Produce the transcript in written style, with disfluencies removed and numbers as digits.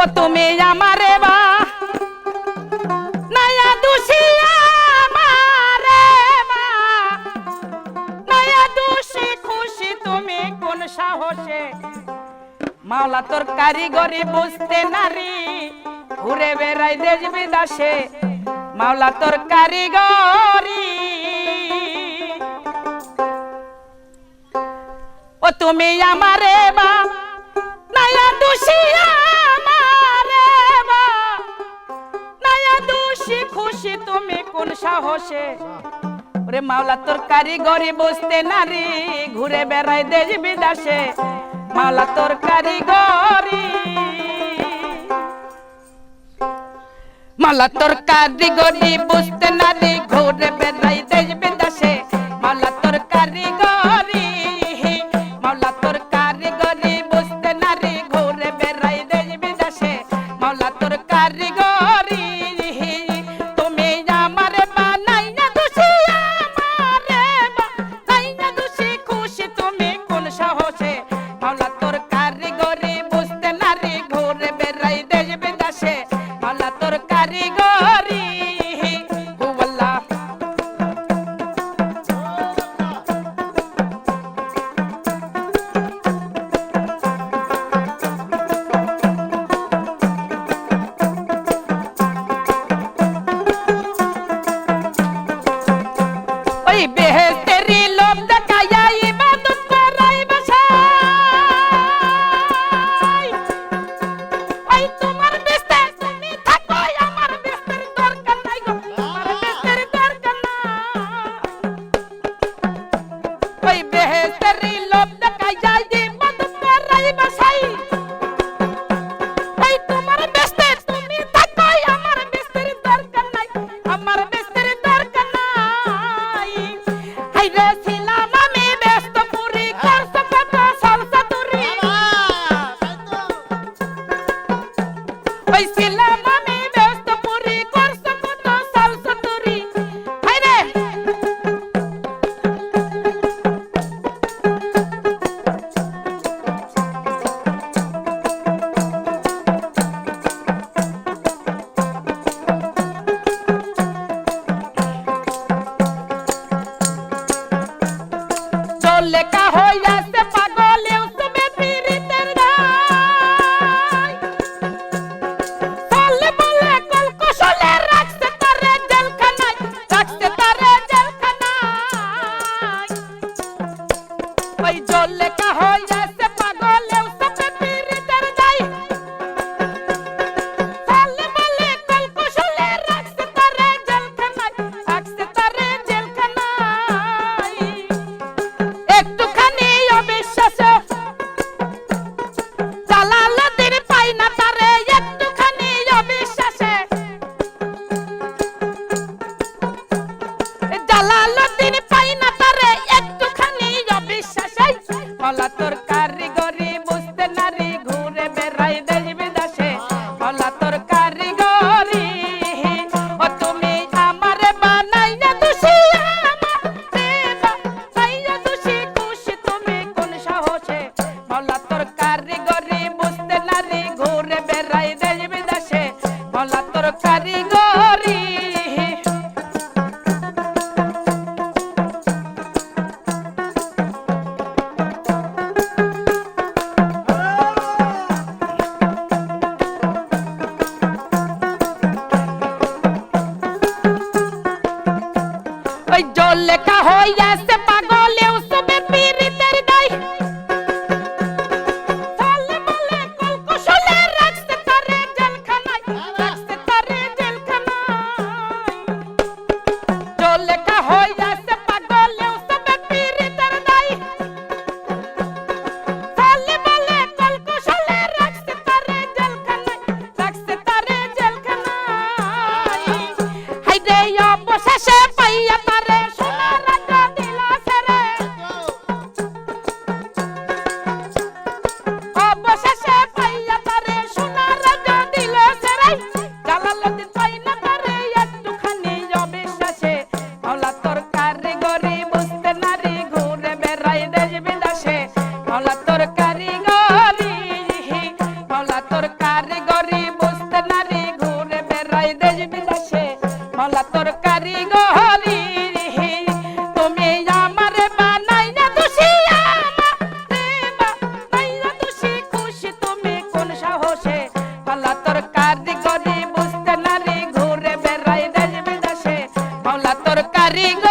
ও তুমি আমারে বা নয়া দোষী আমারে বা নয়া দোষী খুশি তুমি কোন সাহসে মাওলা তোর কারিগরি বুঝতে নারী ঘুরে বেড়াই দেশ বিদেশে মাওলা তোর কারিগরি ও তুমি আমারে বা নয়া দোষী আমারে বা নয়া দোষী খুশি তুমি কোন সাহসে ওরে মাওলা তোর কারিগরি বুঝতে নারী ঘুরে বেড়াই দেশ বিদেশে মাওলা তোর কারিগরি মাওলা তোর কারিগরি বুঝতে নারী ঘুরে বেড়াই দেশ বিদেশে মাওলা তোর কারিগরি মাওলা তোর কারিগরি বুঝতে নারী ঘুরে বেড়াই দেশ বিদেশে মাওলা তোর কারিগরি তুমি আমারে বানাইয়া দোষী আমারে বানাইয়া দোষী খুশি তুমি কোন সাহসে মাওলা তোর কারিগরি বুঝতে নারী ঘুরে বেড়াই দেশ বিদেশে মাওলা তোর কারিগরি হুয়াল্লাহ ওই বেহেশতেরি লোভ দেখাইয়া ইবাদত করাই বাসাই ওই তোমার বেস্তে তুমি থাকো আমার বেস্তের দরকার নাই গো আমার বেস্তের দরকার নাই ওই বেহেশতেরি লোভ দেখাইয়া ইবাদত করাই বাসাই ওই তোমার বেস্তে তুমি থাকো আমার বেস্তের দরকার নাই আমার বেস্তের দরকার নাই হাইরে ছিলাম আমি ব্যস্ত পুরি করছ কত সালসা তুরি ওই ছিলাম আমি ব্যস্ত পুরি করছ কত সালসা তুরি হাইরে চলে কা হইয়াছে পাগল ইউসুফে পীরিতের গায় চলে বলে কল কুশলে রাখছে তারে জেলখানায় রাখছে তারে জেলখানায় ওই চলে কা হইয়াছে পাগল ইউসুফে পীরিতের গায় চলে বলে কল কুশলে রাখছে তারে জেলখানায় রাখছে তারে জেলখানায় একটুখানি অবিশ্বাসে জালালউদ্দিন পাই না তারে একটুখানি অবিশ্বাসে জালালউদ্দিন পাই না তারে একটুখানি অবিশ্বাসে মাওলা তোর কারিগরি বুঝতে নারী ঘুরে বেড়াই দেশ বিদেশে মাওলা তোর কারিগরি ও তুমি আমারে বানাইয়া দোষী আমারে বানাইয়া দোষী খুশি তুমি কোন সাহসে মাওলা তোর কারিগরি বুঝতে নারী ঘুরে বেড়াই দেশ বিদেশে মাওলা তোর কারিগরি ওই জল লেখা হইয়াছে পাগল ইউসুফে পীরিতের গায় চলে বলে কল কুশলে রাখছে তারে জেলখানায় রাখছে তারে জেলখানায় জল লেখা হইয়াছে পাগল ইউসুফে পীরিতের গায় চলে বলে কল কুশলে রাখছে তারে জেলখানায় রাখছে তারে জেলখানায় হাইরে অবশেষে পাইয়া তারে সোনার রাজা দিলাছে রে অবশেষে পাইয়া তারে সোনার রাজা দিলাছে রে জালালউদ্দিন পাই না তারে একটুখানি অবিশ্বাসে মাওলা তোর কারিগরি বুঝতে নারী ঘুরে বেড়াই দেশ বিদেশে মাওলা তোর কারিগরি মাওলা তোর কারিগরি তোর কারিগরি